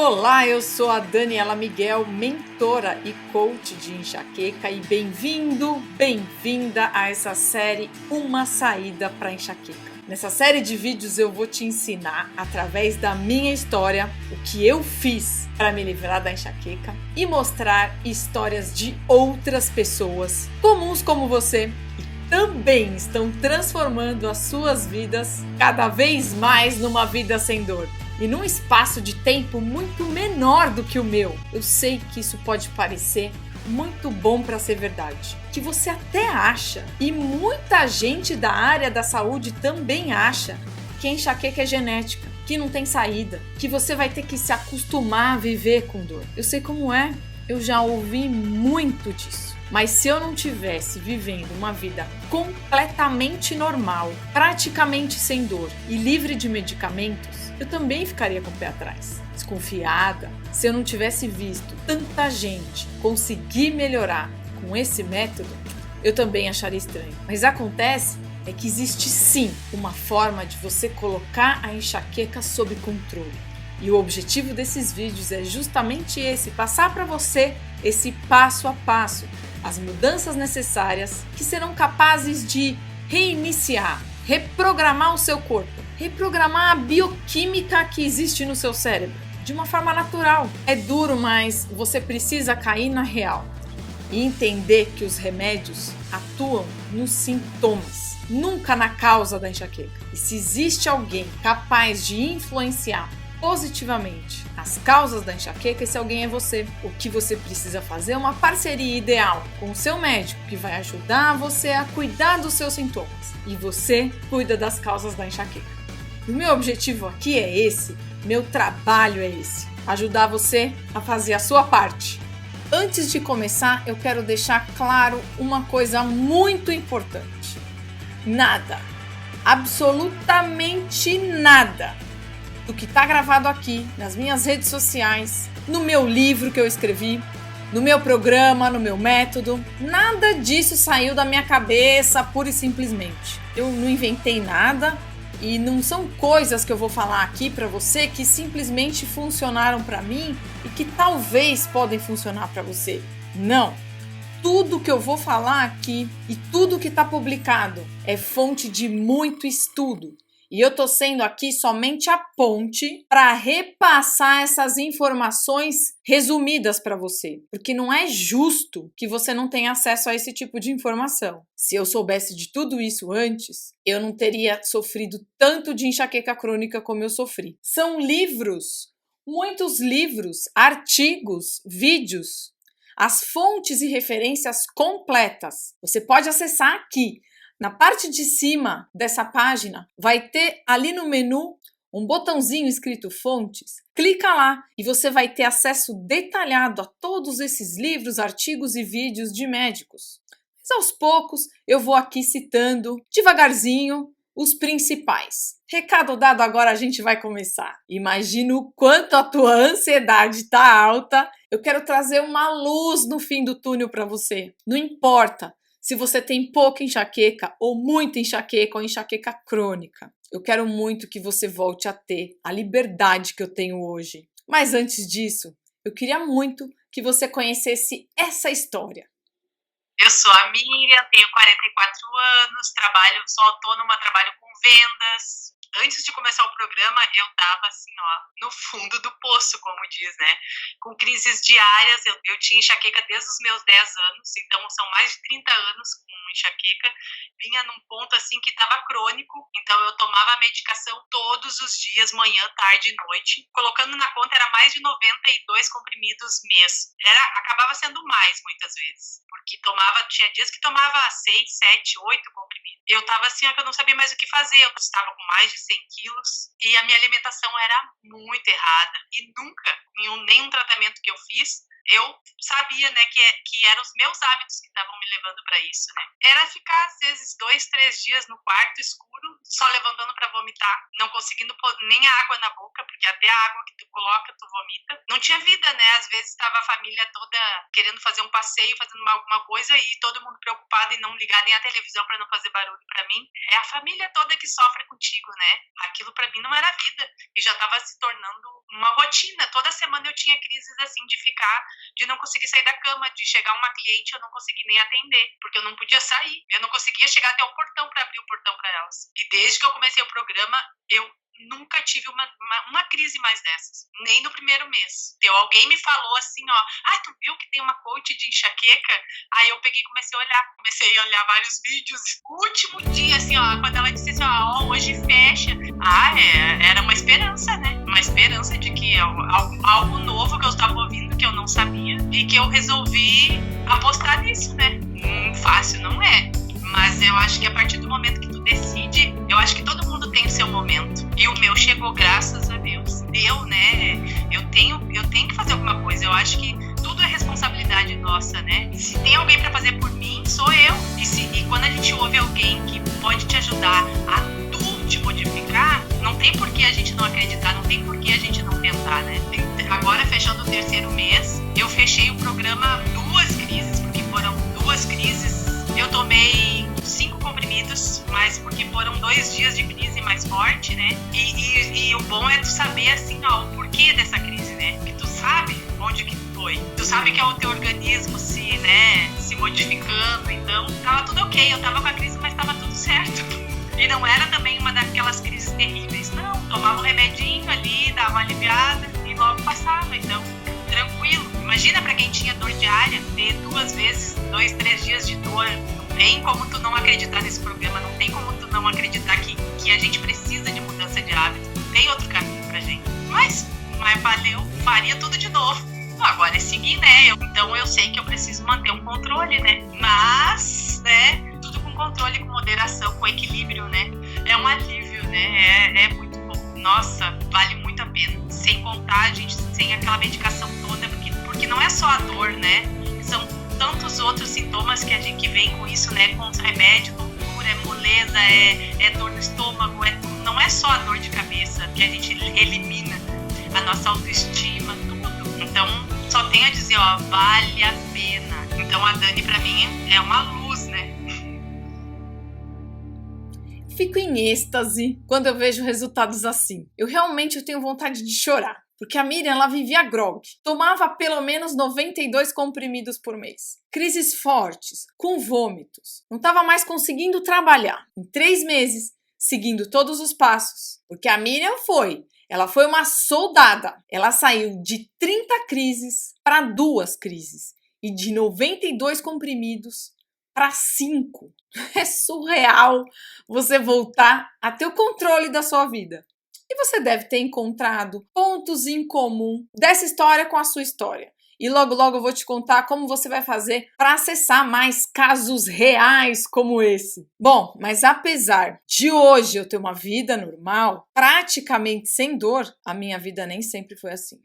Olá, eu sou a Daniela Miguel, mentora e coach de enxaqueca e bem-vindo, bem-vinda a essa série Uma Saída para Enxaqueca. Nessa série de vídeos eu vou te ensinar, através da minha história, o que eu fiz para me livrar da enxaqueca e mostrar histórias de outras pessoas comuns como você e também estão transformando as suas vidas cada vez mais numa vida sem dor. E num espaço de tempo muito menor do que o meu. Eu sei que isso pode parecer muito bom para ser verdade, que você até acha, e muita gente da área da saúde também acha, que a enxaqueca é genética, que não tem saída, que você vai ter que se acostumar a viver com dor. Eu sei como é, eu já ouvi muito disso. Mas se eu não tivesse vivendo uma vida completamente normal, praticamente sem dor e livre de medicamentos, eu também ficaria com o pé atrás, desconfiada. Se eu não tivesse visto tanta gente conseguir melhorar com esse método, eu também acharia estranho. Mas acontece é que existe sim uma forma de você colocar a enxaqueca sob controle. E o objetivo desses vídeos é justamente esse, passar para você esse passo a passo, as mudanças necessárias que serão capazes de reiniciar, reprogramar o seu corpo, reprogramar a bioquímica que existe no seu cérebro, de uma forma natural. É duro, mas você precisa cair na real e entender que os remédios atuam nos sintomas, nunca na causa da enxaqueca. E se existe alguém capaz de influenciar positivamente as causas da enxaqueca, esse alguém é você. O que você precisa fazer é uma parceria ideal com o seu médico, que vai ajudar você a cuidar dos seus sintomas e você cuida das causas da enxaqueca. O meu objetivo aqui é esse, meu trabalho é esse, ajudar você a fazer a sua parte. Antes de começar, eu quero deixar claro uma coisa muito importante. Nada, absolutamente nada do que está gravado aqui nas minhas redes sociais, no meu livro que eu escrevi, no meu programa, no meu método, nada disso saiu da minha cabeça pura e simplesmente. Eu não inventei nada e não são coisas que eu vou falar aqui para você que simplesmente funcionaram para mim e que talvez podem funcionar para você. Não! Tudo que eu vou falar aqui e tudo que está publicado é fonte de muito estudo. E eu tô sendo aqui somente a ponte para repassar essas informações resumidas para você, porque não é justo que você não tenha acesso a esse tipo de informação. Se eu soubesse de tudo isso antes, eu não teria sofrido tanto de enxaqueca crônica como eu sofri. São livros, muitos livros, artigos, vídeos, as fontes e referências completas. Você pode acessar aqui. Na parte de cima dessa página, vai ter ali no menu um botãozinho escrito Fontes. Clica lá e você vai ter acesso detalhado a todos esses livros, artigos e vídeos de médicos. Mas aos poucos eu vou aqui citando devagarzinho os principais. Recado dado, agora a gente vai começar. Imagino o quanto a tua ansiedade está alta. Eu quero trazer uma luz no fim do túnel para você. Não importa se você tem pouca enxaqueca ou muita enxaqueca ou enxaqueca crônica. Eu quero muito que você volte a ter a liberdade que eu tenho hoje. Mas antes disso, eu queria muito que você conhecesse essa história. Eu sou a Miriam, tenho 44 anos, sou autônoma, trabalho com vendas. Antes de começar o programa, eu tava assim, no fundo do poço, como diz, né? Com crises diárias, eu tinha enxaqueca desde os meus 10 anos, então são mais de 30 anos com enxaqueca. Vinha num ponto assim que tava crônico, então eu tomava a medicação todos os dias, manhã, tarde e noite. Colocando na conta, era mais de 92 comprimidos mês. Acabava sendo mais, muitas vezes, porque tinha dias que tomava 6, 7, 8 comprimidos. Eu tava assim, que eu não sabia mais o que fazer, eu estava com mais de 100 quilos e a minha alimentação era muito errada e nunca, nenhum tratamento que eu fiz, eu sabia, né, que eram os meus hábitos que estavam me levando para isso, né. Era ficar, às vezes, 2, 3 dias no quarto escuro, só levantando para vomitar, não conseguindo pôr nem a água na boca, porque até a água que tu coloca, tu vomita. Não tinha vida, né, às vezes estava a família toda querendo fazer um passeio, fazendo alguma coisa e todo mundo preocupado em não ligar nem a televisão para não fazer barulho para mim. É a família toda que sofre contigo, né. Aquilo para mim não era vida e já estava se tornando uma rotina. Toda semana eu tinha crises assim de não conseguir sair da cama, de chegar uma cliente eu não conseguir nem atender, porque eu não podia sair, eu não conseguia chegar até o portão para abrir o portão para elas. E desde que eu comecei o programa, eu nunca tive uma crise mais dessas, nem no primeiro mês. Então, alguém me falou assim, tu viu que tem uma coach de enxaqueca? Aí eu peguei e comecei a olhar vários vídeos. O último dia, assim, quando ela disse assim, hoje fecha. Era uma esperança, né? Uma esperança de que algo novo que eu estava ouvindo, que eu não sabia, e que eu resolvi apostar nisso, né? Fácil não é. Mas eu acho que a partir do momento que tu decide, eu acho que todo mundo tem o seu momento. E o meu chegou, graças a Deus. Deu, né? Eu tenho que fazer alguma coisa. Eu acho que tudo é responsabilidade nossa, né? Se tem alguém para fazer por mim, sou eu. E quando a gente ouve alguém que pode te ajudar a tu te modificar, não tem por que a gente não acreditar, não tem por que a gente não tentar, né? Agora, fechando o 3º mês, eu fechei o programa 2 crises, porque foram 2 crises. Eu tomei 5 comprimidos, mas porque foram 2 dias de crise mais forte, né? E o bom é tu saber, assim, o porquê dessa crise, né? Que tu sabe onde que foi. Tu sabe que é o teu organismo se modificando. Então, tava tudo ok. Eu tava com a crise, mas tava tudo certo. E não era também uma daquelas crises terríveis, não. Tomava um remedinho ali, dava uma aliviada e logo passava. Então, tranquilo. Imagina pra quem tinha dor diária, ter 2 vezes, 2, 3 dias de dor. Não tem como tu não acreditar nesse programa, não tem como tu não acreditar que a gente precisa de mudança de hábito. Não tem outro caminho pra gente. Mas valeu, faria tudo de novo. Agora é seguir, né? Então eu sei que eu preciso manter um controle, né? Mas, né? Tudo com controle, com moderação, com equilíbrio, né? É um alívio, né? É muito bom. Nossa, vale muito a pena. Sem contar, gente, sem aquela medicação toda, porque não é só a dor, né? São tantos outros sintomas que vem com isso, né? Com os remédios, tontura, é moleza, é dor no estômago, não é só a dor de cabeça que a gente elimina, a nossa autoestima, tudo. Então, só tenho a dizer, vale a pena. Então, a Dani, pra mim, é uma luz, né? Fico em êxtase quando eu vejo resultados assim. Eu realmente tenho vontade de chorar. Porque a Miriam, ela vivia grog. Tomava pelo menos 92 comprimidos por mês. Crises fortes, com vômitos. Não estava mais conseguindo trabalhar. Em 3 meses, seguindo todos os passos. Porque a Miriam ela foi uma soldada. Ela saiu de 30 crises para 2 crises. E de 92 comprimidos para 5. É surreal você voltar a ter o controle da sua vida. E você deve ter encontrado pontos em comum dessa história com a sua história. E logo, logo eu vou te contar como você vai fazer para acessar mais casos reais como esse. Bom, mas apesar de hoje eu ter uma vida normal, praticamente sem dor, a minha vida nem sempre foi assim.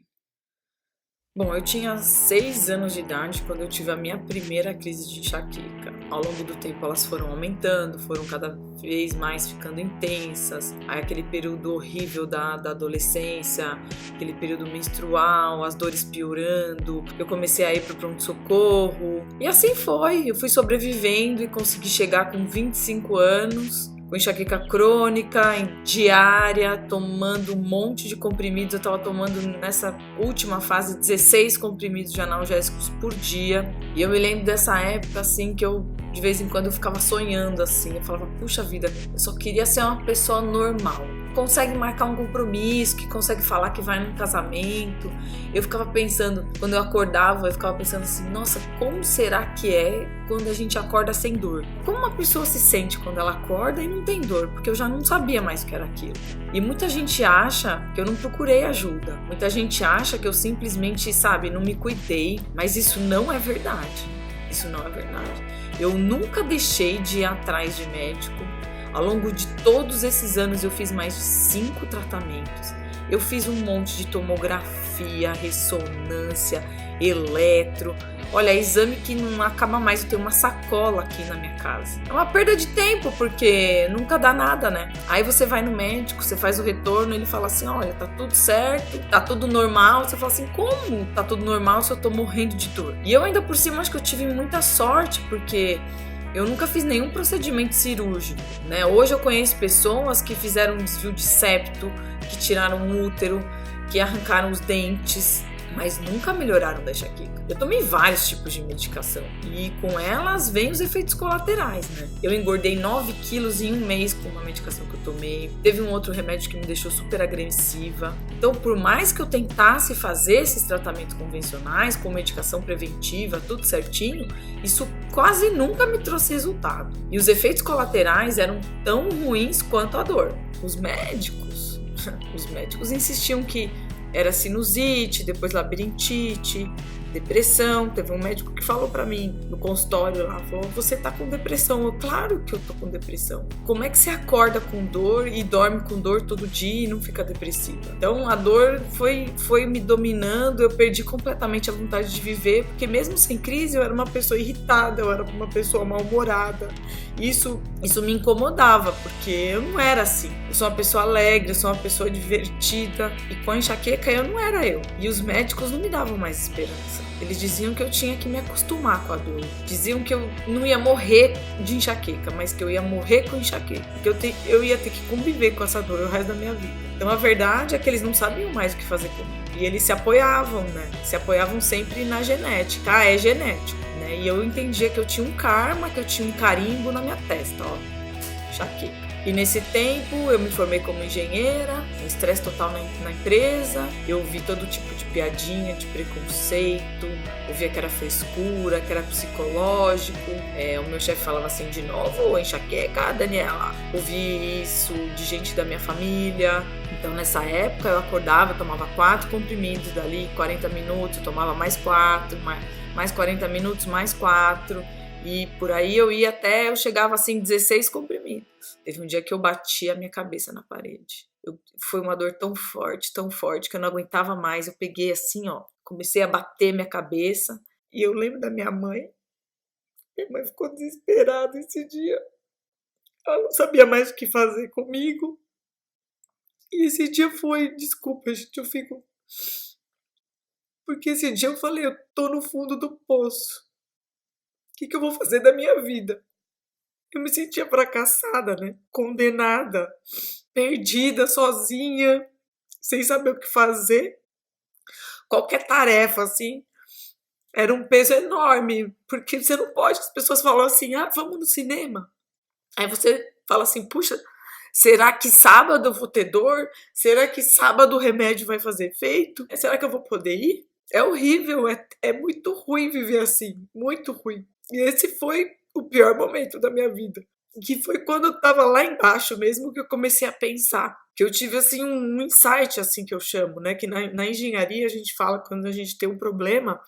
Bom, eu tinha 6 anos de idade quando eu tive a minha primeira crise de enxaqueca. Ao longo do tempo elas foram aumentando, foram cada vez mais ficando intensas. Aí aquele período horrível da adolescência, aquele período menstrual, as dores piorando. Eu comecei a ir pro pronto-socorro. E assim foi, eu fui sobrevivendo e consegui chegar com 25 anos. Com enxaqueca crônica, diária, tomando um monte de comprimidos. Eu estava tomando nessa última fase 16 comprimidos de analgésicos por dia. E eu me lembro dessa época assim que eu de vez em quando eu ficava sonhando assim. Eu falava, puxa vida, eu só queria ser uma pessoa normal. Consegue marcar um compromisso, que consegue falar que vai num casamento. Eu ficava pensando, quando eu acordava, eu ficava pensando assim, nossa, como será que é quando a gente acorda sem dor? Como uma pessoa se sente quando ela acorda e não tem dor? Porque eu já não sabia mais o que era aquilo. E muita gente acha que eu não procurei ajuda. Muita gente acha que eu simplesmente, não me cuidei. Mas isso não é verdade. Isso não é verdade. Eu nunca deixei de ir atrás de médico. Ao longo de todos esses anos eu fiz mais de 5 tratamentos. Eu fiz um monte de tomografia, ressonância, eletro. Olha, exame que não acaba mais, eu tenho uma sacola aqui na minha casa. É uma perda de tempo, porque nunca dá nada, né? Aí você vai no médico, você faz o retorno, ele fala assim, olha, tá tudo certo, tá tudo normal. Você fala assim, como tá tudo normal se eu tô morrendo de dor? E eu ainda por cima acho que eu tive muita sorte, porque eu nunca fiz nenhum procedimento cirúrgico, né? Hoje eu conheço pessoas que fizeram um desvio de septo, que tiraram um útero, que arrancaram os dentes, mas nunca melhoraram da enxaqueca. Eu tomei vários tipos de medicação e com elas vêm os efeitos colaterais, né? Eu engordei 9 quilos em um mês com uma medicação que eu tomei. Teve um outro remédio que me deixou super agressiva. Então, por mais que eu tentasse fazer esses tratamentos convencionais, com medicação preventiva, tudo certinho, isso quase nunca me trouxe resultado. E os efeitos colaterais eram tão ruins quanto a dor. Os médicos insistiam que era sinusite, depois labirintite, depressão. Teve um médico que falou pra mim no consultório lá, falou, você tá com depressão. Eu, claro que eu tô com depressão. Como é que você acorda com dor e dorme com dor todo dia e não fica depressiva? Então a dor foi me dominando, eu perdi completamente a vontade de viver, porque mesmo sem crise eu era uma pessoa irritada, eu era uma pessoa mal-humorada. Isso me incomodava, porque eu não era assim. Eu sou uma pessoa alegre, eu sou uma pessoa divertida, e com a enxaqueca eu não era eu. E os médicos não me davam mais esperança. Eles diziam que eu tinha que me acostumar com a dor. Diziam que eu não ia morrer de enxaqueca, mas que eu ia morrer com enxaqueca. Que eu ia ter que conviver com essa dor o resto da minha vida. Então a verdade é que eles não sabiam mais o que fazer comigo. E eles se apoiavam, né? Se apoiavam sempre na genética. Ah, é genético, né? E eu entendia que eu tinha um karma, que eu tinha um carimbo na minha testa, ó. Enxaqueca. E nesse tempo eu me formei como engenheira, um estresse total na empresa, eu ouvi todo tipo de piadinha, de preconceito, eu via que era frescura, que era psicológico, o meu chefe falava assim, de novo, enxaqueca, Daniela? Ouvi isso de gente da minha família. Então nessa época eu acordava, eu tomava 4 comprimidos dali, 40 minutos, eu tomava mais 4, mais 40 minutos, mais 4, e por aí eu chegava assim 16 comprimidos. Teve um dia que eu bati a minha cabeça na parede. Foi uma dor tão forte, que eu não aguentava mais. Eu peguei assim, ó, comecei a bater minha cabeça. E eu lembro da minha mãe. Minha mãe ficou desesperada esse dia. Ela não sabia mais o que fazer comigo. E esse dia desculpa, gente, eu fico... Porque esse dia eu falei, eu tô no fundo do poço. O que eu vou fazer da minha vida? Eu me sentia fracassada, né? Condenada, perdida, sozinha, sem saber o que fazer. Qualquer tarefa, assim, era um peso enorme, porque você não pode. As pessoas falam assim, vamos no cinema. Aí você fala assim, puxa, será que sábado eu vou ter dor? Será que sábado o remédio vai fazer efeito? Será que eu vou poder ir? É horrível, é muito ruim viver assim, muito ruim. E esse foi o pior momento da minha vida, que foi quando eu tava lá embaixo mesmo que eu comecei a pensar, que eu tive assim um insight, assim que eu chamo, né, que na engenharia a gente fala quando a gente tem um problema,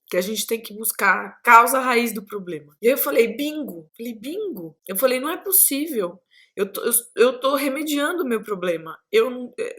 que a gente tem que buscar a causa raiz do problema. E aí eu falei, bingo, eu falei, não é possível. Eu tô remediando o meu problema.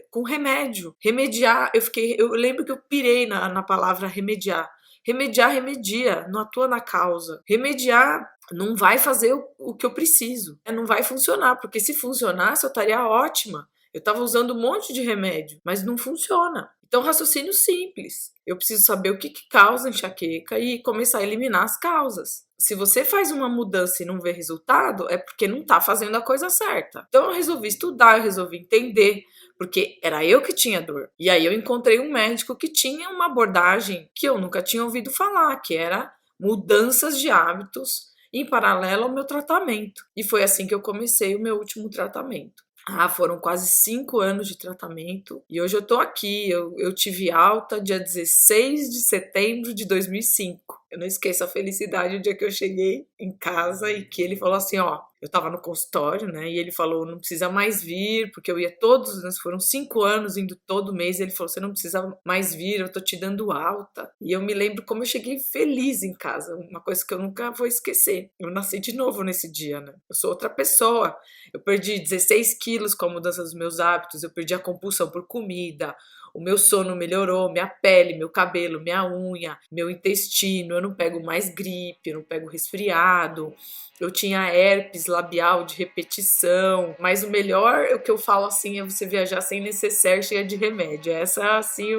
Com remédio. Remediar, eu lembro que eu pirei na palavra remediar. Remediar, remedia, não atua na causa. Remediar não vai fazer o que eu preciso. Não vai funcionar, porque se funcionasse eu estaria ótima. Eu estava usando um monte de remédio, mas não funciona. Então, raciocínio simples. Eu preciso saber o que causa enxaqueca e começar a eliminar as causas. Se você faz uma mudança e não vê resultado, é porque não está fazendo a coisa certa. Então, eu resolvi estudar, eu resolvi entender, porque era eu que tinha dor. E aí eu encontrei um médico que tinha uma abordagem que eu nunca tinha ouvido falar, que era mudanças de hábitos em paralelo ao meu tratamento. E foi assim que eu comecei o meu último tratamento. Foram quase 5 anos de tratamento e hoje eu tô aqui. Eu tive alta dia 16 de setembro de 2005. Eu não esqueço a felicidade o dia que eu cheguei em casa e que ele falou assim, ó, eu tava no consultório, né, e ele falou, não precisa mais vir, porque eu ia todos, foram 5 anos indo todo mês, e ele falou, você não precisa mais vir, eu tô te dando alta. E eu me lembro como eu cheguei feliz em casa, uma coisa que eu nunca vou esquecer. Eu nasci de novo nesse dia, né, eu sou outra pessoa. Eu perdi 16 quilos com a mudança dos meus hábitos, eu perdi a compulsão por comida, o meu sono melhorou, minha pele, meu cabelo, minha unha, meu intestino, eu não pego mais gripe, eu não pego resfriado, eu tinha herpes labial de repetição, mas o melhor, o que eu falo assim, é você viajar sem necessaire cheia de remédio. Essa, assim,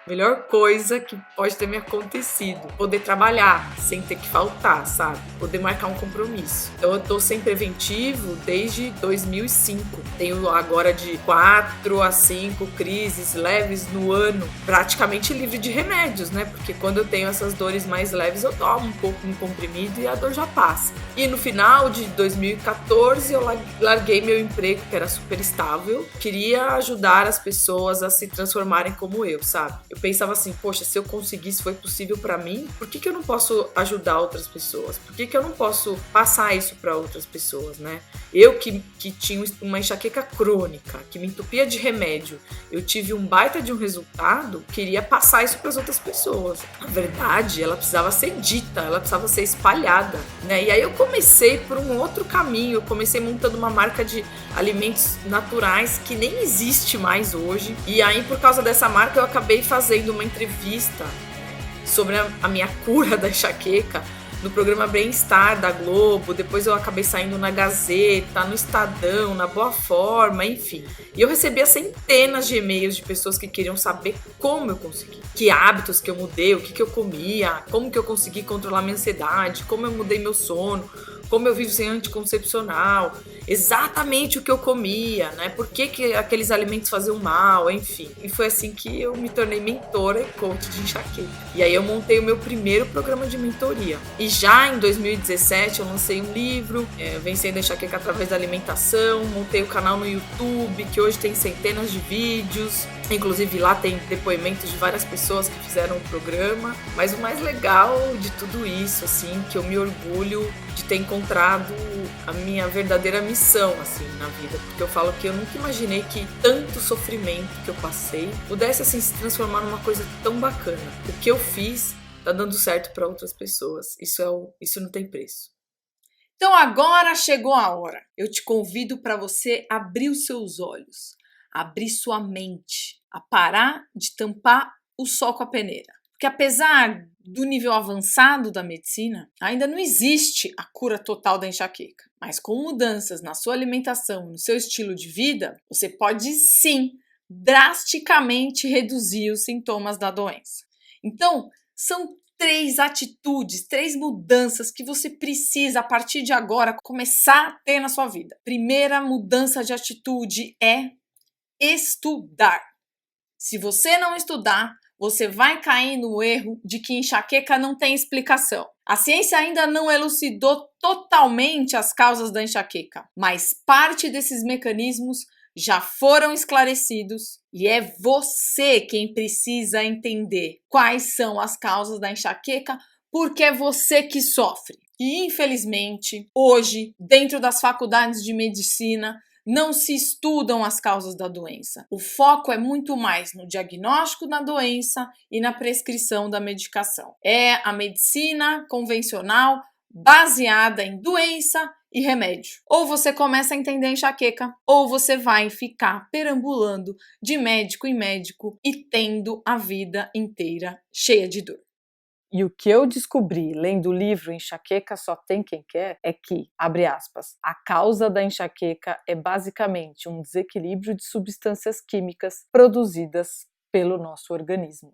Melhor coisa que pode ter me acontecido. Poder trabalhar sem ter que faltar, sabe? Poder marcar um compromisso. Então eu tô sem preventivo desde 2005. Tenho agora de 4 a 5 crises leves no ano, praticamente livre de remédios, né? Porque quando eu tenho essas dores mais leves, eu tomo um pouco um comprimido e a dor já passa. E no final de 2014 eu larguei meu emprego, que era super estável. Queria ajudar as pessoas a se transformarem como eu, sabe? Eu pensava assim, poxa, se eu conseguisse, foi possível pra mim, por que eu não posso ajudar outras pessoas? Por que eu não posso passar isso pra outras pessoas, né? Eu que tinha uma enxaqueca crônica, que me entupia de remédio, eu tive um baita de um resultado, queria passar isso pras outras pessoas. Na verdade, ela precisava ser dita, ela precisava ser espalhada, né? E aí eu comecei por um outro caminho, eu comecei montando uma marca de alimentos naturais que nem existe mais hoje. E aí, por causa dessa marca, eu acabei fazendo uma entrevista sobre a minha cura da enxaqueca no programa Bem-Estar da Globo. Depois eu acabei saindo na Gazeta, no Estadão, na Boa Forma, enfim. E eu recebia centenas de e-mails de pessoas que queriam saber como eu consegui, que hábitos que eu mudei, o que eu comia, como que eu consegui controlar minha ansiedade, como eu mudei meu sono, como eu vivo sem anticoncepcional, exatamente o que eu comia, né? Por que aqueles alimentos faziam mal, enfim. E foi assim que eu me tornei mentora e coach de enxaqueca. E aí eu montei o meu primeiro programa de mentoria. E já em 2017 eu lancei um livro, Vencendo a Enxaqueca através da alimentação, montei o canal no YouTube, que hoje tem centenas de vídeos. Inclusive lá tem depoimentos de várias pessoas que fizeram o programa. Mas o mais legal de tudo isso, assim, que eu me orgulho de ter encontrado a minha verdadeira missão, assim, na vida. Porque eu falo que eu nunca imaginei que tanto sofrimento que eu passei pudesse, assim, se transformar numa coisa tão bacana. O que eu fiz tá dando certo para outras pessoas. Isso não tem preço. Então agora chegou a hora. Eu te convido para você abrir os seus olhos, abrir sua mente, a parar de tampar o sol com a peneira. Porque apesar do nível avançado da medicina, ainda não existe a cura total da enxaqueca. Mas com mudanças na sua alimentação, no seu estilo de vida, você pode sim drasticamente reduzir os sintomas da doença. Então, são 3 atitudes, 3 mudanças que você precisa, a partir de agora, começar a ter na sua vida. Primeira mudança de atitude é estudar. Se você não estudar, você vai cair no erro de que enxaqueca não tem explicação. A ciência ainda não elucidou totalmente as causas da enxaqueca, mas parte desses mecanismos já foram esclarecidos e é você quem precisa entender quais são as causas da enxaqueca, porque é você que sofre. E infelizmente, hoje, dentro das faculdades de medicina, não se estudam as causas da doença. O foco é muito mais no diagnóstico da doença e na prescrição da medicação. É a medicina convencional baseada em doença e remédio. Ou você começa a entender a enxaqueca, ou você vai ficar perambulando de médico em médico e tendo a vida inteira cheia de dor. E o que eu descobri lendo o livro Enxaqueca Só Tem Quem Quer é que, abre aspas, a causa da enxaqueca é basicamente um desequilíbrio de substâncias químicas produzidas pelo nosso organismo.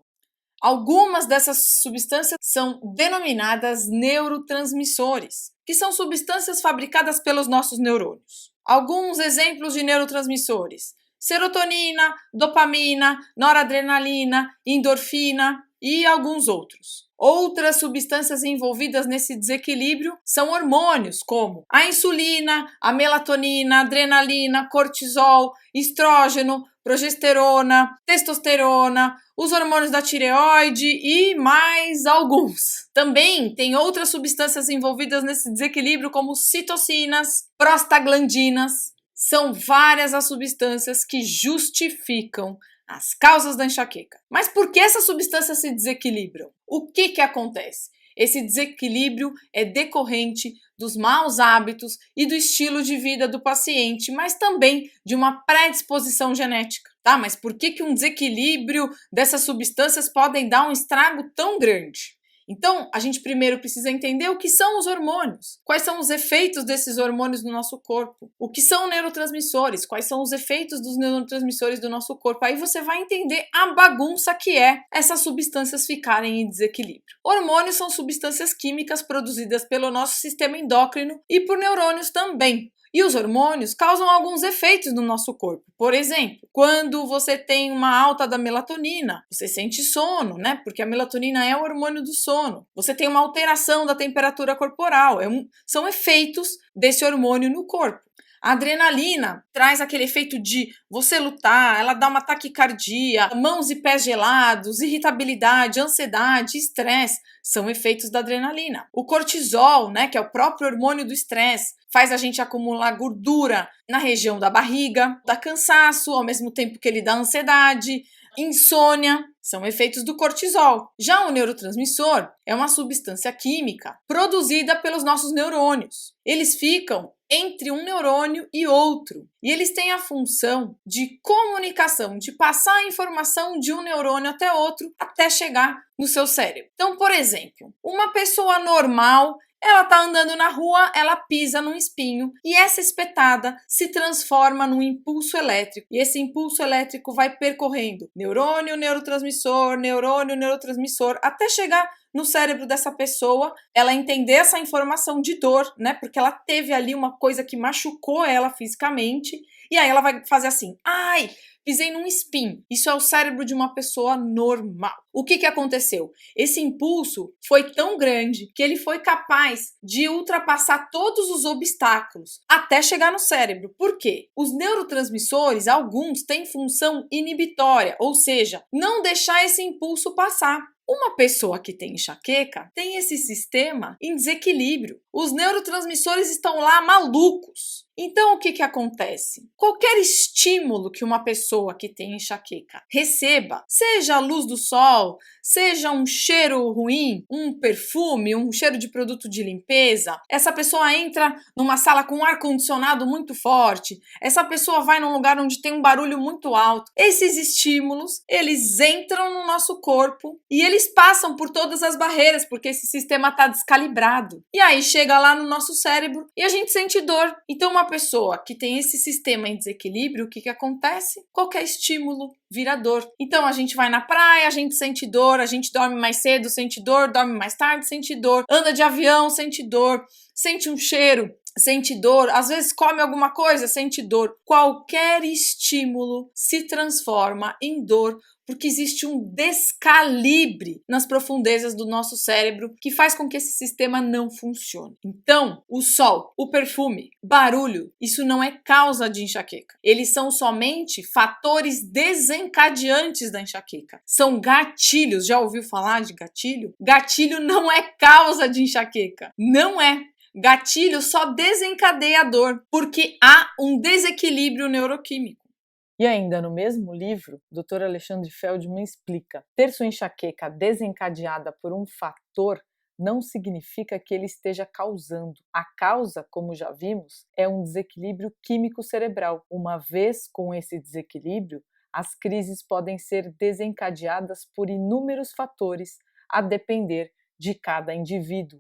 Algumas dessas substâncias são denominadas neurotransmissores, que são substâncias fabricadas pelos nossos neurônios. Alguns exemplos de neurotransmissores: serotonina, dopamina, noradrenalina, endorfina e alguns outros. Outras substâncias envolvidas nesse desequilíbrio são hormônios, como a insulina, a melatonina, a adrenalina, cortisol, estrógeno, progesterona, testosterona, os hormônios da tireoide e mais alguns. Também tem outras substâncias envolvidas nesse desequilíbrio, como citocinas, prostaglandinas. São várias as substâncias que justificam as causas da enxaqueca. Mas por que essas substâncias se desequilibram? O que acontece? Esse desequilíbrio é decorrente dos maus hábitos e do estilo de vida do paciente, mas também de uma predisposição genética. Tá, mas por que um desequilíbrio dessas substâncias podem dar um estrago tão grande? Então, a gente primeiro precisa entender o que são os hormônios, quais são os efeitos desses hormônios no nosso corpo, o que são neurotransmissores, quais são os efeitos dos neurotransmissores do nosso corpo. Aí você vai entender a bagunça que é essas substâncias ficarem em desequilíbrio. Hormônios são substâncias químicas produzidas pelo nosso sistema endócrino e por neurônios também. E os hormônios causam alguns efeitos no nosso corpo. Por exemplo, quando você tem uma alta da melatonina, você sente sono, né? Porque a melatonina é o hormônio do sono. Você tem uma alteração da temperatura corporal. São efeitos desse hormônio no corpo. A adrenalina traz aquele efeito de você lutar, ela dá uma taquicardia, mãos e pés gelados, irritabilidade, ansiedade, estresse, são efeitos da adrenalina. O cortisol, né, que é o próprio hormônio do estresse, faz a gente acumular gordura na região da barriga, dá cansaço, ao mesmo tempo que ele dá ansiedade, insônia, são efeitos do cortisol. Já o neurotransmissor é uma substância química produzida pelos nossos neurônios. Eles ficam entre um neurônio e outro. E eles têm a função de comunicação, de passar a informação de um neurônio até outro, até chegar no seu cérebro. Então, por exemplo, uma pessoa normal, ela está andando na rua, ela pisa num espinho e essa espetada se transforma num impulso elétrico. E esse impulso elétrico vai percorrendo neurônio, neurotransmissor, até chegar no cérebro dessa pessoa, ela entender essa informação de dor, né? Porque ela teve ali uma coisa que machucou ela fisicamente, e aí ela vai fazer assim: ai, pisei num espinho. Isso é o cérebro de uma pessoa normal. O que aconteceu? Esse impulso foi tão grande que ele foi capaz de ultrapassar todos os obstáculos até chegar no cérebro. Por quê? Os neurotransmissores, alguns, têm função inibitória, ou seja, não deixar esse impulso passar. Uma pessoa que tem enxaqueca tem esse sistema em desequilíbrio. Os neurotransmissores estão lá malucos. Então, o que acontece? Qualquer estímulo que uma pessoa que tem enxaqueca receba, seja a luz do sol, seja um cheiro ruim, um perfume, um cheiro de produto de limpeza, essa pessoa entra numa sala com um ar-condicionado muito forte, essa pessoa vai num lugar onde tem um barulho muito alto. Esses estímulos, eles entram no nosso corpo e eles passam por todas as barreiras, porque esse sistema está descalibrado. E aí chega lá no nosso cérebro e a gente sente dor. Então, uma pessoa que tem esse sistema em desequilíbrio, o que acontece? Qualquer estímulo vira dor. Então, a gente vai na praia, a gente sente dor, a gente dorme mais cedo, sente dor, dorme mais tarde, sente dor, anda de avião, sente dor, sente um cheiro, sente dor, às vezes come alguma coisa, sente dor. Qualquer estímulo se transforma em dor, porque existe um descalibre nas profundezas do nosso cérebro que faz com que esse sistema não funcione. Então, o sol, o perfume, barulho, isso não é causa de enxaqueca. Eles são somente fatores desencadeantes da enxaqueca. São gatilhos. Já ouviu falar de gatilho? Gatilho não é causa de enxaqueca. Não é. Gatilho só desencadeia a dor, porque há um desequilíbrio neuroquímico. E ainda no mesmo livro, o Dr. Alexandre Feldman explica: ter sua enxaqueca desencadeada por um fator não significa que ele esteja causando. A causa, como já vimos, é um desequilíbrio químico cerebral. Uma vez com esse desequilíbrio, as crises podem ser desencadeadas por inúmeros fatores, a depender de cada indivíduo.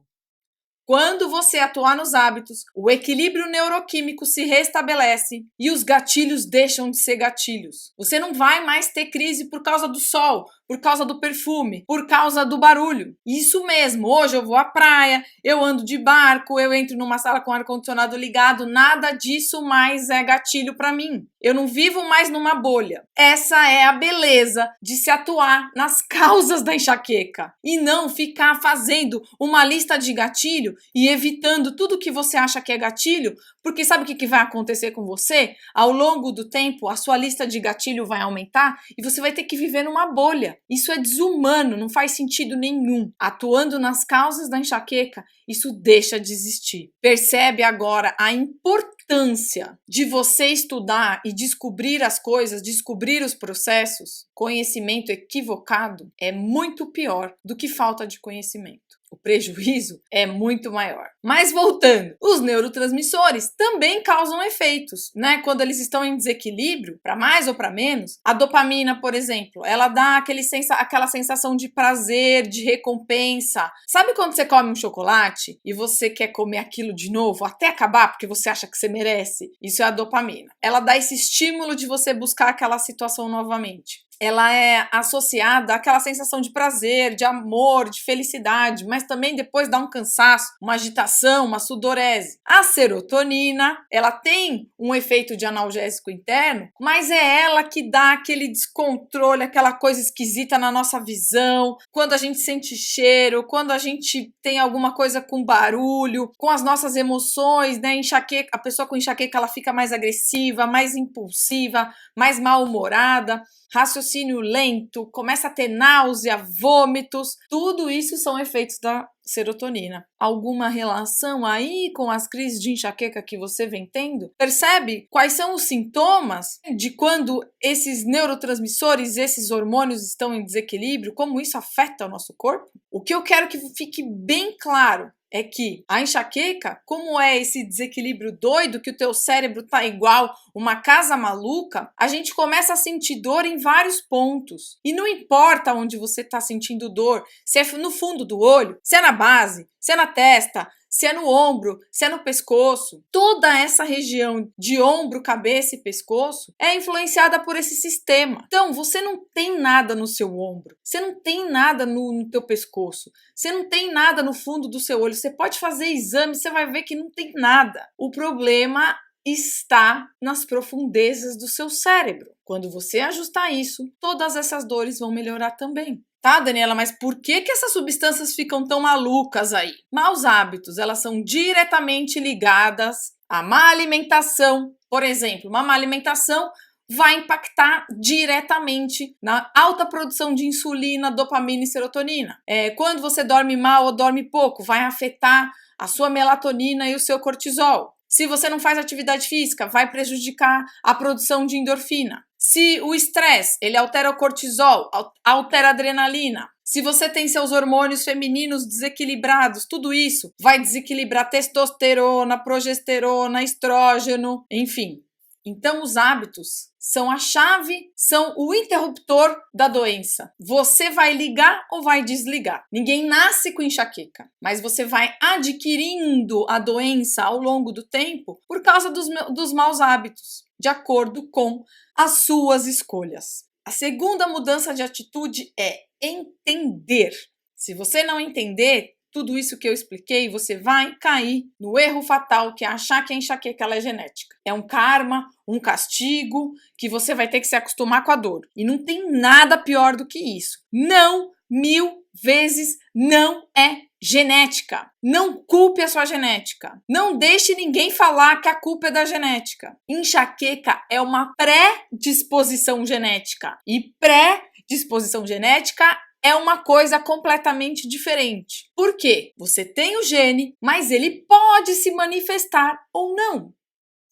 Quando você atuar nos hábitos, o equilíbrio neuroquímico se restabelece e os gatilhos deixam de ser gatilhos. Você não vai mais ter crise por causa do sol, por causa do perfume, por causa do barulho. Isso mesmo, hoje eu vou à praia, eu ando de barco, eu entro numa sala com ar-condicionado ligado, nada disso mais é gatilho para mim. Eu não vivo mais numa bolha. Essa é a beleza de se atuar nas causas da enxaqueca e não ficar fazendo uma lista de gatilho e evitando tudo que você acha que é gatilho, porque sabe o que vai acontecer com você? Ao longo do tempo, a sua lista de gatilho vai aumentar e você vai ter que viver numa bolha. Isso é desumano, não faz sentido nenhum. Atuando nas causas da enxaqueca, isso deixa de existir. Percebe agora a importância de você estudar e descobrir as coisas, descobrir os processos? Conhecimento equivocado é muito pior do que falta de conhecimento. o prejuízo é muito maior. Mas voltando, os neurotransmissores também causam efeitos, né? Quando eles estão em desequilíbrio, para mais ou para menos, a dopamina, por exemplo, ela dá aquela sensação de prazer, de recompensa. Sabe quando você come um chocolate e você quer comer aquilo de novo, até acabar, porque você acha que você merece? Isso é a dopamina. Ela dá esse estímulo de você buscar aquela situação novamente. Ela é associada àquela sensação de prazer, de amor, de felicidade, mas também depois dá um cansaço, uma agitação, uma sudorese. A serotonina, ela tem um efeito de analgésico interno, mas é ela que dá aquele descontrole, aquela coisa esquisita na nossa visão, quando a gente sente cheiro, quando a gente tem alguma coisa com barulho, com as nossas emoções, né? Enxaqueca, a pessoa com enxaqueca, ela fica mais agressiva, mais impulsiva, mais mal-humorada, raciocínio lento, começa a ter náusea, vômitos, tudo isso são efeitos da serotonina. Alguma relação aí com as crises de enxaqueca que você vem tendo? Percebe quais são os sintomas de quando esses neurotransmissores, esses hormônios estão em desequilíbrio, como isso afeta o nosso corpo? O que eu quero que fique bem claro é que a enxaqueca, como é esse desequilíbrio doido, que o teu cérebro tá igual uma casa maluca, a gente começa a sentir dor em vários pontos. E não importa onde você tá sentindo dor, se é no fundo do olho, se é na base, se é na testa, se é no ombro, se é no pescoço. Toda essa região de ombro, cabeça e pescoço é influenciada por esse sistema. Então, você não tem nada no seu ombro, você não tem nada no teu pescoço, você não tem nada no fundo do seu olho. Você pode fazer exame, você vai ver que não tem nada. O problema está nas profundezas do seu cérebro. Quando você ajustar isso, todas essas dores vão melhorar também. Tá, Daniela, mas por que essas substâncias ficam tão malucas aí? Maus hábitos, elas são diretamente ligadas à má alimentação. Por exemplo, uma má alimentação vai impactar diretamente na alta produção de insulina, dopamina e serotonina. Quando você dorme mal ou dorme pouco, vai afetar a sua melatonina e o seu cortisol. Se você não faz atividade física, vai prejudicar a produção de endorfina. Se o estresse, ele altera o cortisol, altera a adrenalina. Se você tem seus hormônios femininos desequilibrados, tudo isso vai desequilibrar testosterona, progesterona, estrógeno, enfim. Então, os hábitos são a chave, são o interruptor da doença. Você vai ligar ou vai desligar. Ninguém nasce com enxaqueca, mas você vai adquirindo a doença ao longo do tempo por causa dos maus hábitos, de acordo com as suas escolhas. A segunda mudança de atitude é entender. Se você não entender tudo isso que eu expliquei, você vai cair no erro fatal, que é achar que a enxaqueca ela é genética. É um karma, um castigo, que você vai ter que se acostumar com a dor. E não tem nada pior do que isso. Não, 1000 vezes não é genética. Não culpe a sua genética. Não deixe ninguém falar que a culpa é da genética. Enxaqueca é uma predisposição genética. E predisposição genética é uma coisa completamente diferente. Por quê? Você tem o gene, mas ele pode se manifestar ou não.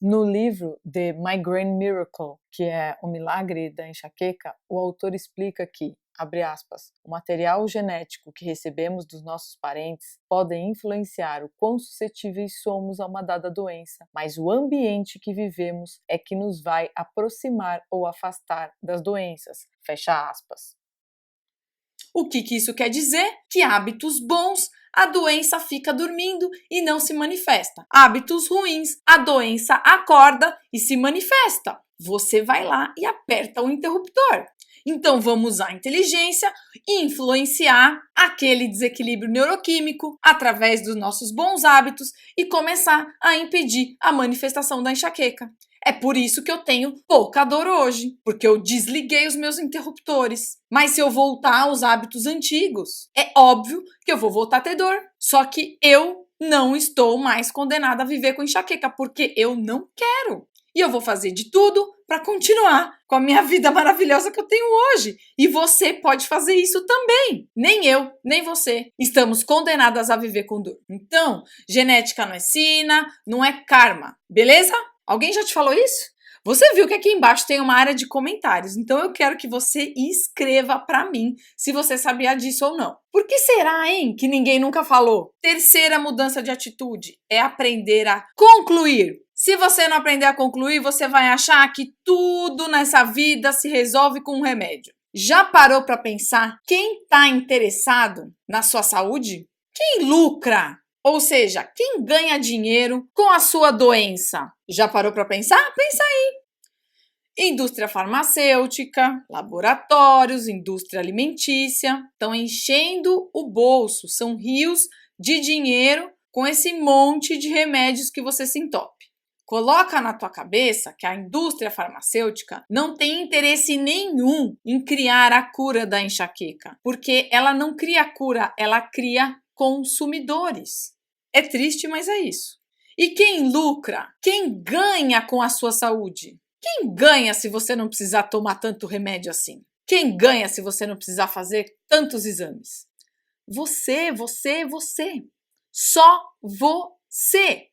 No livro The Migraine Miracle, que é o milagre da enxaqueca, o autor explica que, abre aspas, o material genético que recebemos dos nossos parentes pode influenciar o quão suscetíveis somos a uma dada doença, mas o ambiente que vivemos é que nos vai aproximar ou afastar das doenças, fecha aspas. O que isso quer dizer? Que hábitos bons, a doença fica dormindo e não se manifesta. Hábitos ruins, a doença acorda e se manifesta. Você vai lá e aperta o interruptor. Então vamos usar a inteligência e influenciar aquele desequilíbrio neuroquímico através dos nossos bons hábitos e começar a impedir a manifestação da enxaqueca. É por isso que eu tenho pouca dor hoje, porque eu desliguei os meus interruptores. Mas se eu voltar aos hábitos antigos, é óbvio que eu vou voltar a ter dor. Só que eu não estou mais condenada a viver com enxaqueca, porque eu não quero. E eu vou fazer de tudo para continuar com a minha vida maravilhosa que eu tenho hoje. E você pode fazer isso também. Nem eu, nem você estamos condenadas a viver com dor. Então, genética não é sina, não é karma, beleza? Alguém já te falou isso? Você viu que aqui embaixo tem uma área de comentários, então eu quero que você escreva para mim se você sabia disso ou não. Por que será, hein, que ninguém nunca falou? Terceira mudança de atitude é aprender a concluir. Se você não aprender a concluir, você vai achar que tudo nessa vida se resolve com um remédio. Já parou para pensar quem está interessado na sua saúde? Quem lucra? Ou seja, quem ganha dinheiro com a sua doença? Já parou para pensar? Pensa aí. Indústria farmacêutica, laboratórios, indústria alimentícia estão enchendo o bolso. São rios de dinheiro com esse monte de remédios que você se entope. Coloca na tua cabeça que a indústria farmacêutica não tem interesse nenhum em criar a cura da enxaqueca, porque ela não cria cura, ela cria consumidores. É triste, mas é isso. E quem lucra? Quem ganha com a sua saúde? Quem ganha se você não precisar tomar tanto remédio assim? Quem ganha se você não precisar fazer tantos exames? Você. Só você.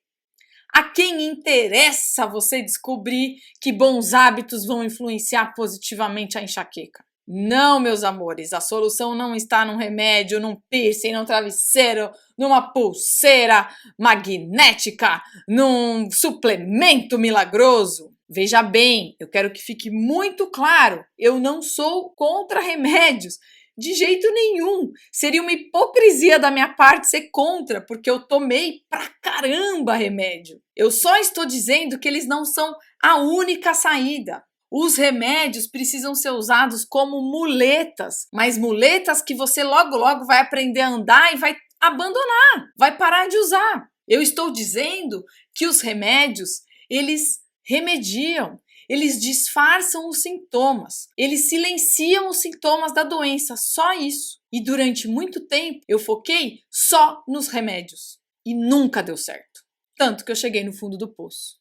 A quem interessa você descobrir que bons hábitos vão influenciar positivamente a enxaqueca? Não, meus amores, a solução não está num remédio, num piercing, num travesseiro, numa pulseira magnética, num suplemento milagroso. Veja bem, eu quero que fique muito claro, eu não sou contra remédios, de jeito nenhum. Seria uma hipocrisia da minha parte ser contra, porque eu tomei pra caramba remédio. Eu só estou dizendo que eles não são a única saída. Os remédios precisam ser usados como muletas, mas muletas que você logo vai aprender a andar e vai abandonar, vai parar de usar. Eu estou dizendo que os remédios, eles remediam, eles disfarçam os sintomas, eles silenciam os sintomas da doença, só isso. E durante muito tempo eu foquei só nos remédios e nunca deu certo. Tanto que eu cheguei no fundo do poço.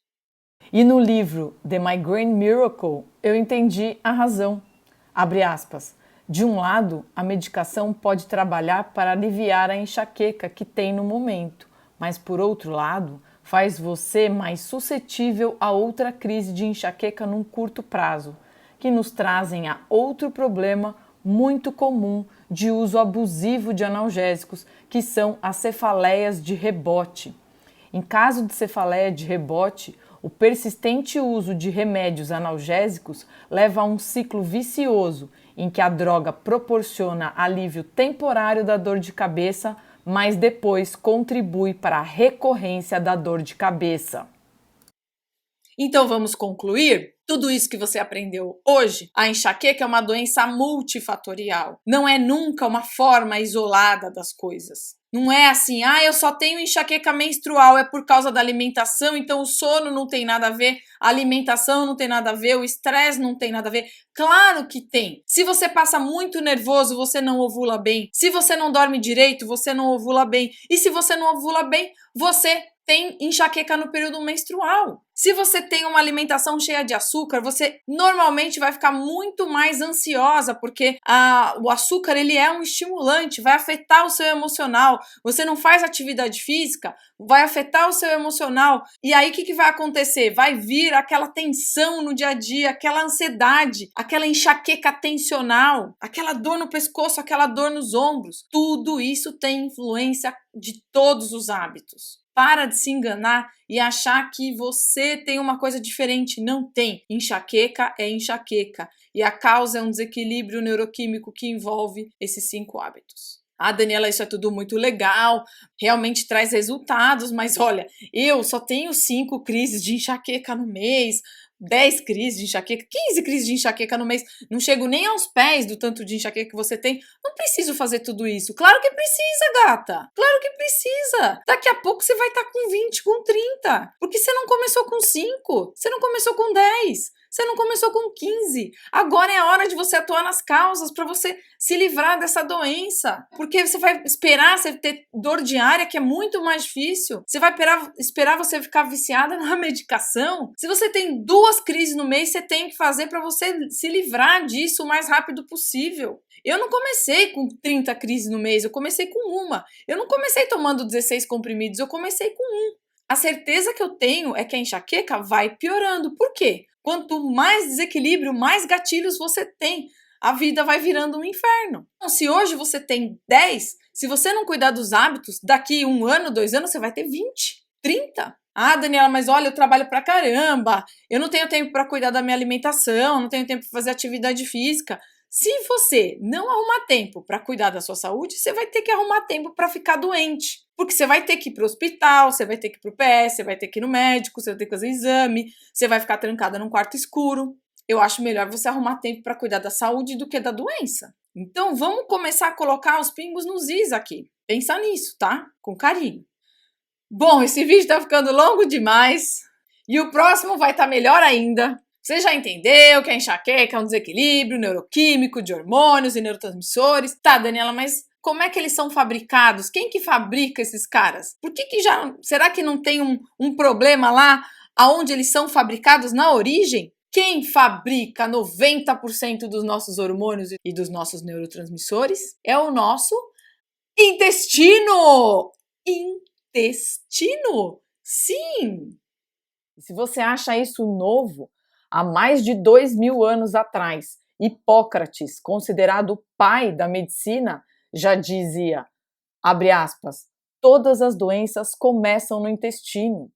E no livro The Migraine Miracle, eu entendi a razão. Abre aspas. De um lado, a medicação pode trabalhar para aliviar a enxaqueca que tem no momento, mas por outro lado, faz você mais suscetível a outra crise de enxaqueca num curto prazo, que nos trazem a outro problema muito comum de uso abusivo de analgésicos, que são as cefaleias de rebote. Em caso de cefaleia de rebote, o persistente uso de remédios analgésicos leva a um ciclo vicioso em que a droga proporciona alívio temporário da dor de cabeça, mas depois contribui para a recorrência da dor de cabeça. Então vamos concluir? Tudo isso que você aprendeu hoje, a enxaqueca é uma doença multifatorial. Não é nunca uma forma isolada das coisas. Não é assim, eu só tenho enxaqueca menstrual, é por causa da alimentação, então o sono não tem nada a ver, a alimentação não tem nada a ver, o estresse não tem nada a ver. Claro que tem. Se você passa muito nervoso, você não ovula bem. Se você não dorme direito, você não ovula bem. E se você não ovula bem, você tem enxaqueca no período menstrual. Se você tem uma alimentação cheia de açúcar, você normalmente vai ficar muito mais ansiosa, porque o açúcar ele é um estimulante, vai afetar o seu emocional. Você não faz atividade física, vai afetar o seu emocional. E aí o que vai acontecer? Vai vir aquela tensão no dia a dia, aquela ansiedade, aquela enxaqueca tensional, aquela dor no pescoço, aquela dor nos ombros. Tudo isso tem influência de todos os hábitos. Para de se enganar e achar que você tem uma coisa diferente. Não tem. Enxaqueca é enxaqueca. E a causa é um desequilíbrio neuroquímico que envolve esses 5 hábitos. Daniela, isso é tudo muito legal, realmente traz resultados, mas olha, eu só tenho 5 crises de enxaqueca no mês, 10 crises de enxaqueca, 15 crises de enxaqueca no mês, não chego nem aos pés do tanto de enxaqueca que você tem, não preciso fazer tudo isso. Claro que precisa, gata, claro que precisa. Daqui a pouco você vai estar com 20, com 30, porque você não começou com 5, você não começou com 10, você não começou com 15. Agora é a hora de você atuar nas causas para você se livrar dessa doença. Porque você vai esperar você ter dor diária, que é muito mais difícil. Você vai esperar você ficar viciada na medicação. Se você tem 2 crises no mês, você tem que fazer para você se livrar disso o mais rápido possível. Eu não comecei com 30 crises no mês, eu comecei com uma. Eu não comecei tomando 16 comprimidos, eu comecei com 1. a certeza que eu tenho é que a enxaqueca vai piorando. Por quê? Quanto mais desequilíbrio, mais gatilhos você tem. A vida vai virando um inferno. Então, se hoje você tem 10, se você não cuidar dos hábitos, daqui 1 ano, 2 anos, você vai ter 20, 30. Ah, Daniela, mas olha, eu trabalho pra caramba, eu não tenho tempo para cuidar da minha alimentação, não tenho tempo para fazer atividade física. Se você não arrumar tempo para cuidar da sua saúde, você vai ter que arrumar tempo para ficar doente. Porque você vai ter que ir para o hospital, você vai ter que ir para o PS, você vai ter que ir no médico, você vai ter que fazer exame, você vai ficar trancada num quarto escuro. Eu acho melhor você arrumar tempo para cuidar da saúde do que da doença. Então vamos começar a colocar os pingos nos is aqui. Pensa nisso, tá? Com carinho. Bom, esse vídeo tá ficando longo demais e o próximo vai estar melhor ainda. Você já entendeu que a enxaqueca é um desequilíbrio neuroquímico de hormônios e neurotransmissores. Tá, Daniela, mas como é que eles são fabricados? Quem que fabrica esses caras? Por que já... Será que não tem um problema lá aonde eles são fabricados na origem? Quem fabrica 90% dos nossos hormônios e dos nossos neurotransmissores é o nosso intestino! Intestino? Sim! E se você acha isso novo, há mais de 2.000 anos atrás, Hipócrates, considerado o pai da medicina, já dizia, abre aspas, todas as doenças começam no intestino,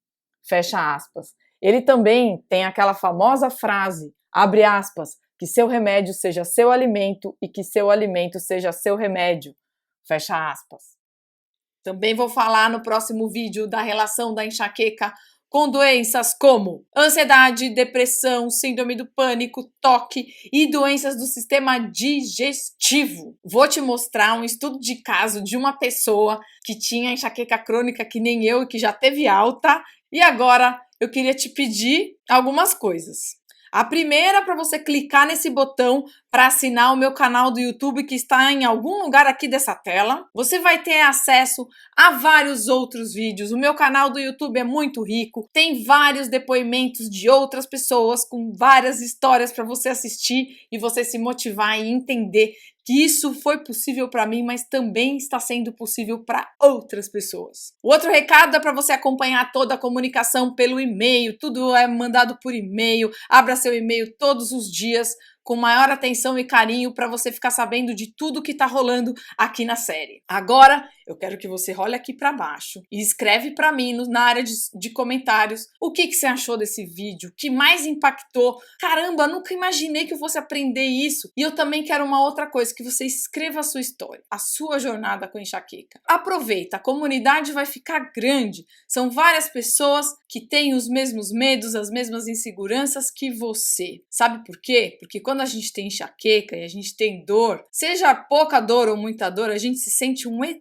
fecha aspas. Ele também tem aquela famosa frase, abre aspas, que seu remédio seja seu alimento e que seu alimento seja seu remédio, fecha aspas. Também vou falar no próximo vídeo da relação da enxaqueca com doenças como ansiedade, depressão, síndrome do pânico, toque e doenças do sistema digestivo. Vou te mostrar um estudo de caso de uma pessoa que tinha enxaqueca crônica que nem eu e que já teve alta. E agora eu queria te pedir algumas coisas. A primeira, para você clicar nesse botão para assinar o meu canal do YouTube que está em algum lugar aqui dessa tela. Você vai ter acesso a vários outros vídeos. O meu canal do YouTube é muito rico, tem vários depoimentos de outras pessoas com várias histórias para você assistir e você se motivar e entender que isso foi possível para mim, mas também está sendo possível para outras pessoas. O outro recado é para você acompanhar toda a comunicação pelo e-mail, tudo é mandado por e-mail, abra seu e-mail todos os dias, com maior atenção e carinho para você ficar sabendo de tudo que está rolando aqui na série. Agora, eu quero que você olhe aqui para baixo e escreve para mim na área de comentários o que você achou desse vídeo, o que mais impactou. Caramba, nunca imaginei que eu fosse aprender isso. E eu também quero uma outra coisa, que você escreva a sua história, a sua jornada com enxaqueca. Aproveita, a comunidade vai ficar grande. São várias pessoas que têm os mesmos medos, as mesmas inseguranças que você. Sabe por quê? Porque quando a gente tem enxaqueca e a gente tem dor, seja pouca dor ou muita dor, a gente se sente um ET.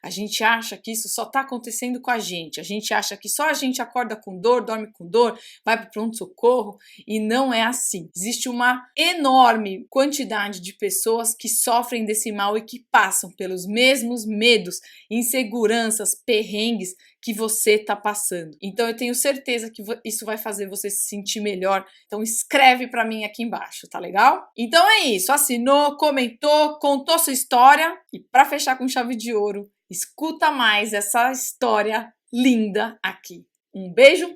A gente acha que isso só está acontecendo com a gente acha que só a gente acorda com dor, dorme com dor, vai para o pronto-socorro e não é assim. Existe uma enorme quantidade de pessoas que sofrem desse mal e que passam pelos mesmos medos, inseguranças, perrengues que você está passando. Então eu tenho certeza que isso vai fazer você se sentir melhor. Então escreve para mim aqui embaixo, tá legal? Então é isso, assinou, comentou, contou sua história e para fechar com chave de ouro, escuta mais essa história linda aqui. Um beijo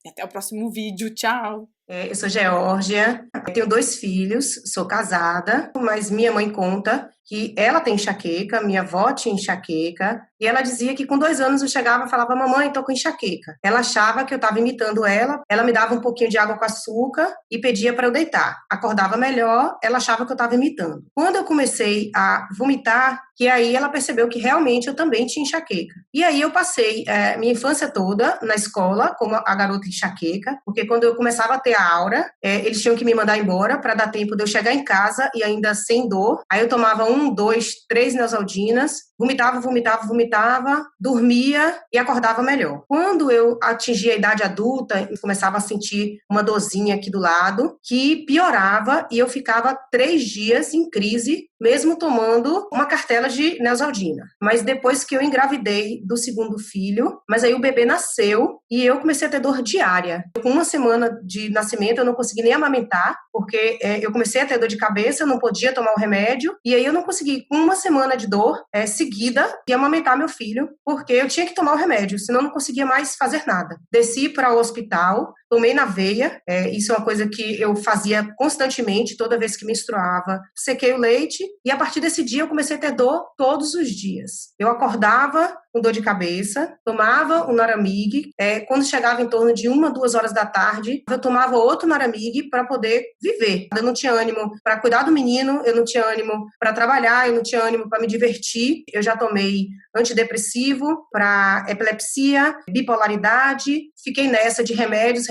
e até o próximo vídeo. Tchau! Eu sou Geórgia, eu tenho 2 filhos, sou casada, mas minha mãe conta que ela tem enxaqueca, minha avó tinha enxaqueca, e ela dizia que com 2 anos eu chegava e falava, mamãe, tô com enxaqueca. Ela achava que eu estava imitando ela me dava um pouquinho de água com açúcar e pedia para eu deitar. Acordava melhor, ela achava que eu estava imitando. Quando eu comecei a vomitar, que aí ela percebeu que realmente eu também tinha enxaqueca. E aí eu passei minha infância toda na escola como a garota enxaqueca, porque quando eu começava a ter a aura, eles tinham que me mandar embora para dar tempo de eu chegar em casa e ainda sem dor. Aí eu tomava 1, 2, 3 Neosaldinas, vomitava, dormia e acordava melhor. Quando eu atingia a idade adulta, eu começava a sentir uma dorzinha aqui do lado, que piorava e eu ficava 3 dias em crise, mesmo tomando uma cartela de Neosaldina. Mas depois que eu engravidei do 2º filho, mas aí o bebê nasceu e eu comecei a ter dor diária. Com 1 semana de nascimento eu não consegui nem amamentar, porque eu comecei a ter dor de cabeça, eu não podia tomar o remédio, e aí eu não consegui, com uma semana de dor seguida, ia amamentar meu filho, porque eu tinha que tomar o remédio, senão eu não conseguia mais fazer nada. Desci para o hospital, tomei na veia, isso é uma coisa que eu fazia constantemente, toda vez que menstruava. Sequei o leite e a partir desse dia eu comecei a ter dor todos os dias. Eu acordava com dor de cabeça, tomava um Noramig, quando chegava em torno de 1, 2 horas da tarde, eu tomava outro Noramig para poder viver. Eu não tinha ânimo para cuidar do menino, eu não tinha ânimo para trabalhar, eu não tinha ânimo para me divertir. Eu já tomei antidepressivo para epilepsia, bipolaridade, fiquei nessa de remédios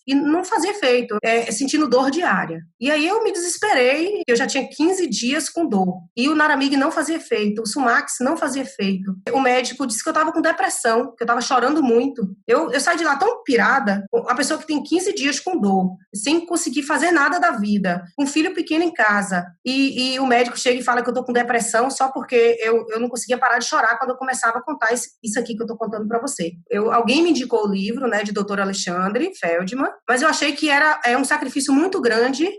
e não fazia efeito, sentindo dor diária. E aí eu me desesperei, eu já tinha 15 dias com dor, e o Noramig não fazia efeito, o Sumax não fazia efeito. O médico disse que eu estava com depressão, que eu estava chorando muito. Eu saí de lá tão pirada, a pessoa que tem 15 dias com dor, sem conseguir fazer nada da vida, com um filho pequeno em casa, e o médico chega e fala que eu estou com depressão só porque eu não conseguia parar de chorar quando eu começava a contar isso aqui que eu estou contando para você. Alguém me indicou o livro, né, de Dr. Alexandre Feldman, mas eu achei que era um sacrifício muito grande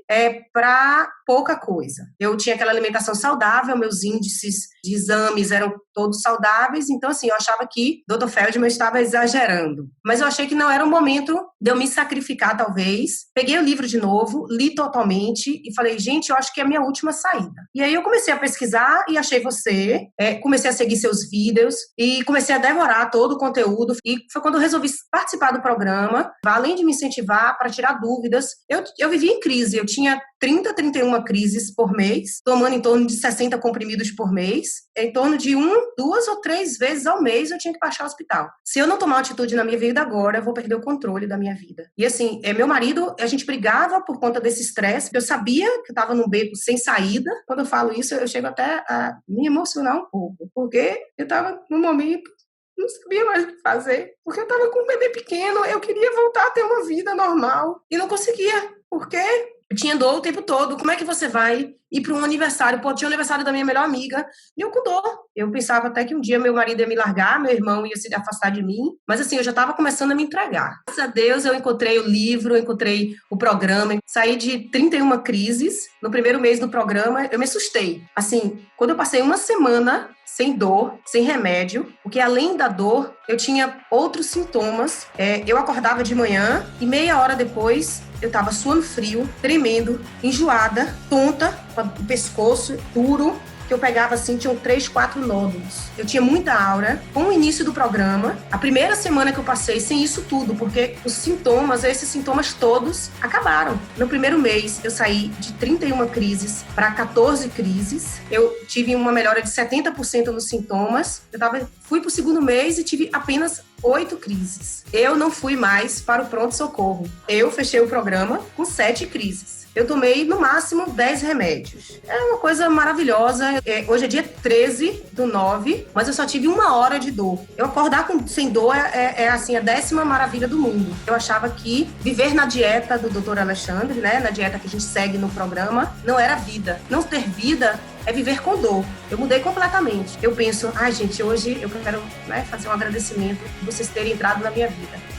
para pouca coisa. Eu tinha aquela alimentação saudável, meus índices de exames eram todos saudáveis, então assim, eu achava que Dr. Feldman estava exagerando. Mas eu achei que não era o momento de eu me sacrificar, talvez. Peguei o livro de novo, li totalmente e falei, gente, eu acho que é a minha última saída. E aí eu comecei a pesquisar e achei você, comecei a seguir seus vídeos e comecei a devorar todo o conteúdo. E foi quando eu resolvi participar do programa, além de me incentivar para tirar dúvidas. Eu vivia em crise, eu tinha 31 crises por mês, tomando em torno de 60 comprimidos por mês. Em torno de 2 ou 3 vezes ao mês eu tinha que baixar ao hospital. Se eu não tomar uma atitude na minha vida agora, eu vou perder o controle da minha vida. E assim, meu marido, a gente brigava por conta desse estresse, porque eu sabia que eu estava num beco sem saída. Quando eu falo isso, eu chego até a me emocionar um pouco, porque eu estava num momento, não sabia mais o que fazer, porque eu estava com um bebê pequeno, eu queria voltar a ter uma vida normal e não conseguia, porque eu tinha dor o tempo todo. Como é que você vai ir para um aniversário? Pô, tinha o aniversário da minha melhor amiga e eu com dor. Eu pensava até que um dia meu marido ia me largar, meu irmão ia se afastar de mim, mas assim, eu já estava começando a me entregar. Graças a Deus eu encontrei o livro, eu encontrei o programa, saí de 31 crises. No primeiro mês do programa, eu me assustei. Assim, quando eu passei uma semana sem dor, sem remédio, porque além da dor, eu tinha outros sintomas. Eu acordava de manhã e meia hora depois eu estava suando frio, tremendo, enjoada, tonta, com o pescoço duro, que eu pegava assim, tinham 3, 4 nódulos. Eu tinha muita aura. Com o início do programa, a primeira semana que eu passei sem isso tudo, porque esses sintomas todos acabaram. No primeiro mês, eu saí de 31 crises para 14 crises. Eu tive uma melhora de 70% nos sintomas. Fui para o segundo mês e tive apenas 8 crises. Eu não fui mais para o pronto-socorro. Eu fechei o programa com 7 crises. Eu tomei, no máximo, 10 remédios. É uma coisa maravilhosa. Hoje é dia 13/9, mas eu só tive 1 hora de dor. Eu acordar sem dor assim, a 10ª maravilha do mundo. Eu achava que viver na dieta do Dr. Alexandre, né, na dieta que a gente segue no programa, não era vida. Não ter vida é viver com dor. Eu mudei completamente. Eu penso, gente, hoje eu quero, né, fazer um agradecimento por vocês terem entrado na minha vida.